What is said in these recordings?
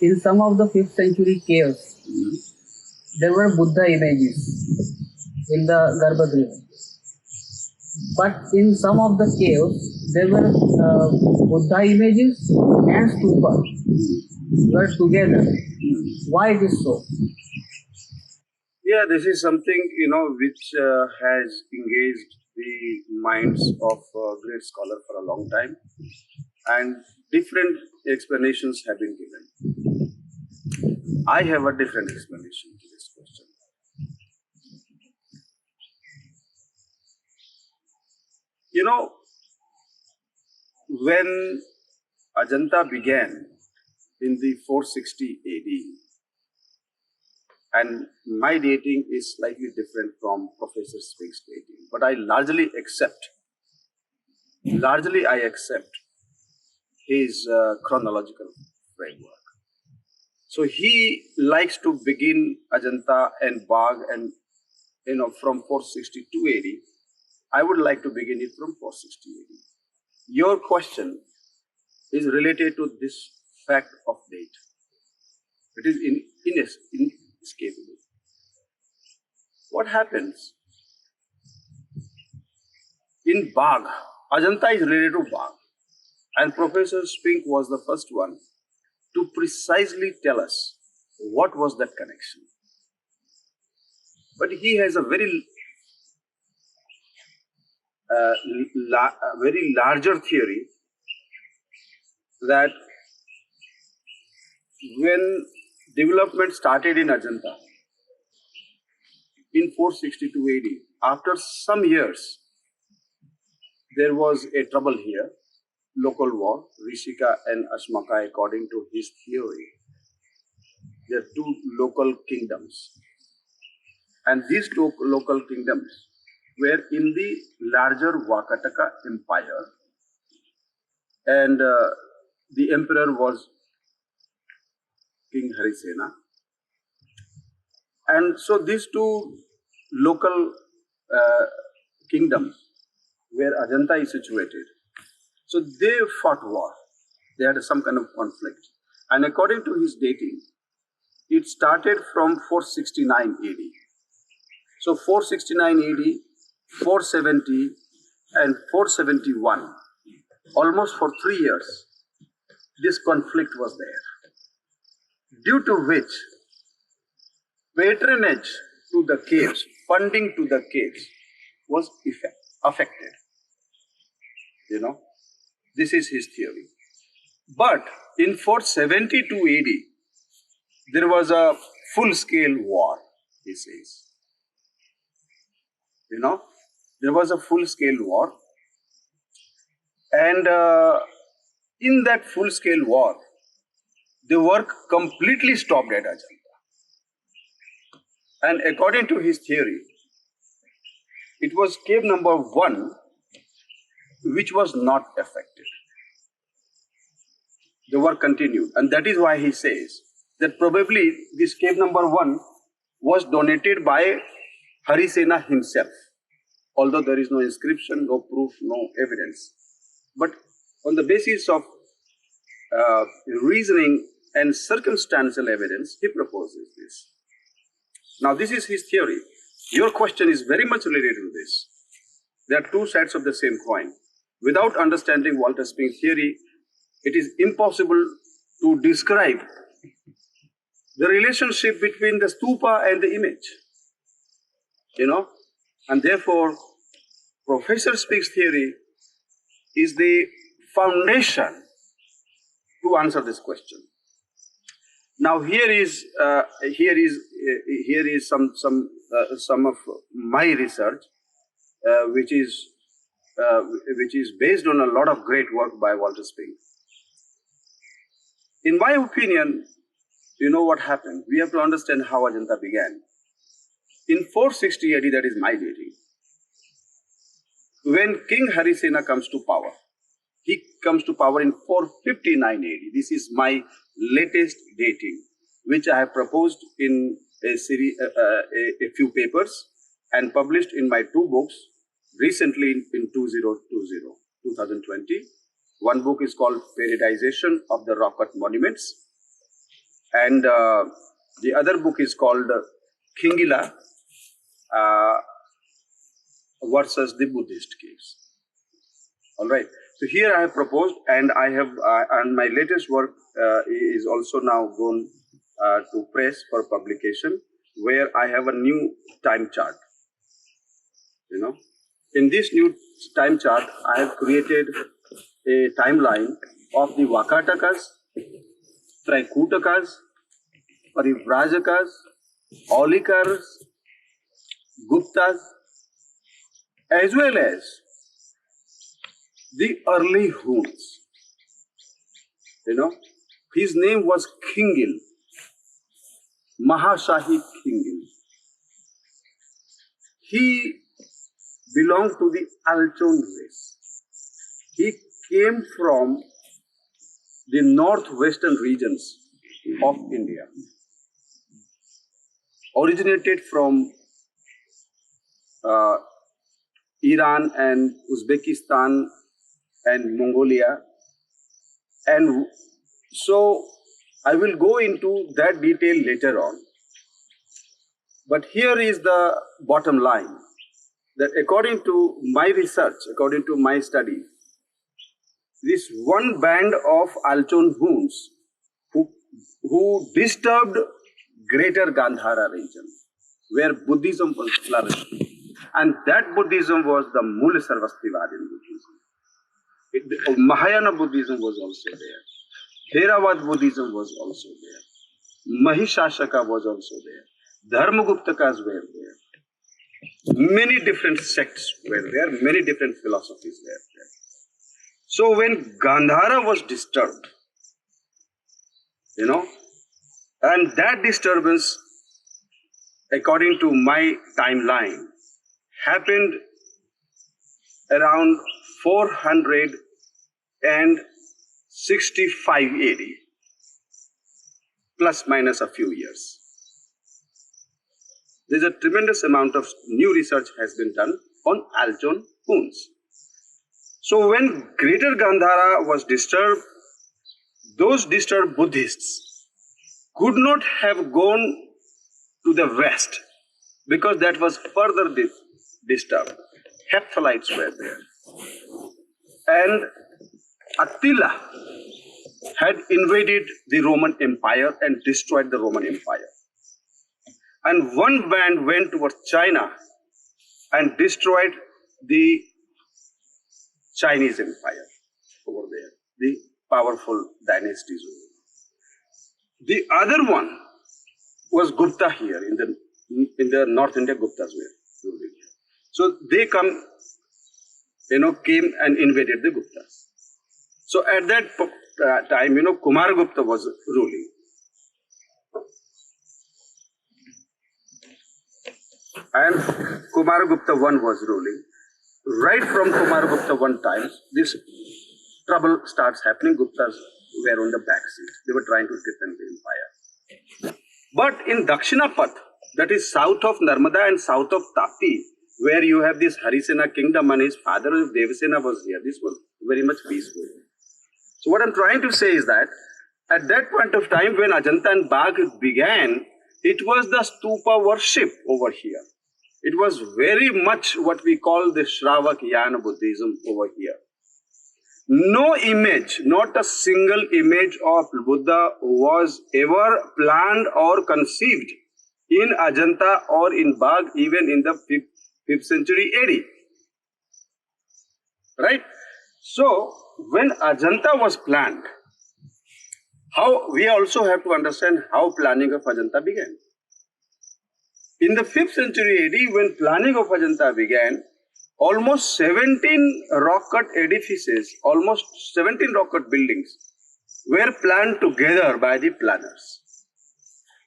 in some of the 5th century caves, there were Buddha images in the Garbhagriha. But in some of the caves, there were Buddha images and stupa were together. Why it is so? Yeah, this is something, which has engaged the minds of great scholars for a long time, and different explanations have been given. I have a different explanation to this question. When Ajanta began in the 460 AD, and my dating is slightly different from Professor Spink's dating, but I largely accept his chronological framework. So he likes to begin Ajanta and Bagh and from 462 AD. I would like to begin it from 460 AD. Your question is related to this fact of date. It is inescapable. What happens in Bagh? Ajanta is related to Bagh, and Professor Spink was the first one to precisely tell us what was that connection. But he has a very larger theory that when development started in Ajanta in 462 AD, after some years, there was a trouble here, local war, Rishika and Ashmaka, according to his theory. There are two local kingdoms. And these two local kingdoms were in the larger Vakataka empire. And the emperor was King Harisena. And so these two local kingdoms where Ajanta is situated, so they fought war. They had some kind of conflict. And according to his dating, it started from 469 AD. So 469 AD, 470 and 471, almost for 3 years, this conflict was there. Due to which patronage to the caves, funding to the caves was affected. This is his theory. But in 472 AD, there was a full-scale war, he says. There was a full-scale war. And in that full-scale war, the work completely stopped at Ajanta. And according to his theory, it was cave number 1 which was not affected. The work continued. And that is why he says that probably this cave number 1 was donated by Harisena himself, although there is no inscription, no proof, no evidence. But on the basis of reasoning and circumstantial evidence, he proposes this. Now, this is his theory. Your question is very much related to this. There are two sides of the same coin. Without understanding Walter Spink's theory, it is impossible to describe the relationship between the stupa and the image. And therefore, Professor Spink's theory is the foundation to answer this question. Now, here is some of my research, which is based on a lot of great work by Walter Spink. In my opinion, what happened? We have to understand how Ajanta began. In 460 AD, that is my dating, when King Harisena comes to power, he comes to power in 459 AD. This is my latest dating, which I have proposed in a series, a few papers, and published in my 2 books recently in 2020. One book is called Periodization of the Rock Cut Monuments, And the other book is called Kingila uh, versus the Buddhist caves. All right. So here I have proposed, and I have, and my latest work is also now gone to press for publication, where I have a new time chart. You know, in this new time chart, I have created a timeline of the Vakatakas, Traikutakas, Parivrajaka's, Aulikar's, Gupta's, as well as the early Huns. You know, his name was Kingil, Mahashahi Kingil. He belonged to the Alchon race. He came from the northwestern regions of India, originated from Iran and Uzbekistan and Mongolia. And so I will go into that detail later on. But here is the bottom line, that according to my research, according to my study, this one band of Alchon Huns who disturbed greater Gandhara region, where Buddhism was flourishing. And that Buddhism was the Mula Sarvastivadin Buddhism. Mahayana Buddhism was also there. Theravada Buddhism was also there. Mahishashaka was also there. Dharmaguptakas were there. Many different sects were there. Many different philosophies were there. So when Gandhara was disturbed, you know, and that disturbance, according to my timeline, happened around 465 AD, plus minus a few years. There's a tremendous amount of new research has been done on Alchon Huns. So when Greater Gandhara was disturbed, those disturbed Buddhists could not have gone to the west because that was further disturbed. Hephthalites were there. And Attila had invaded the Roman Empire and destroyed the Roman Empire. And one band went towards China and destroyed the Chinese Empire over there, the powerful dynasties over there. The other one was Gupta here in the North India. Guptas were ruling here. So they came and invaded the Guptas. So at that time, Kumar Gupta was ruling. And Kumar Gupta I was ruling. Right from Kumar Gupta I times, this trouble starts happening. Guptas were on the back seat. They were trying to defend the empire. But in Dakshinapath, that is south of Narmada and south of Tapi, where you have this Harisena kingdom and his father Devasena was here, this was very much peaceful. So what I'm trying to say is that at that point of time when Ajanta and Bagh began, it was the stupa worship over here. It was very much what we call the Shravak-Yana Buddhism over here. No image, not a single image of Buddha was ever planned or conceived in Ajanta or in Bagh, even in the 5th century AD. Right? So, when Ajanta was planned, how we also have to understand how planning of Ajanta began. In the 5th century AD, when planning of Ajanta began, almost 17 rock-cut edifices, almost 17 rock-cut buildings were planned together by the planners,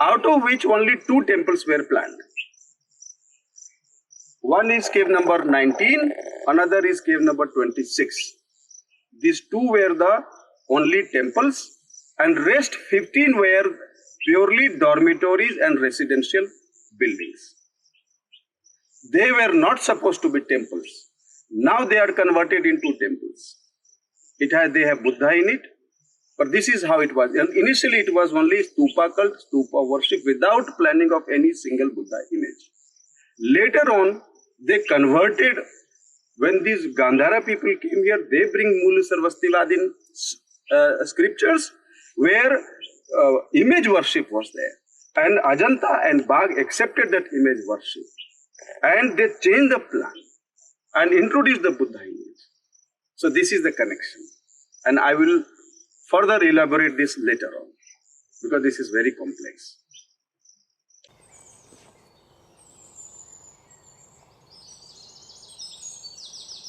out of which only 2 temples were planned. One is cave number 19, another is cave number 26. These 2 were the only temples, and rest 15 were purely dormitories and residential buildings. They were not supposed to be temples. Now they are converted into temples. They have Buddha in it, But this is how it was. And initially it was only stupa cult, stupa worship without planning of any single Buddha image. Later on, they converted. When these Gandhara people came here, they bring Mula Sarvastivadin scriptures where image worship was there. And Ajanta and Bagh accepted that image worship. And they changed the plan and introduced the Buddha image. So this is the connection. And I will further elaborate this later on because this is very complex.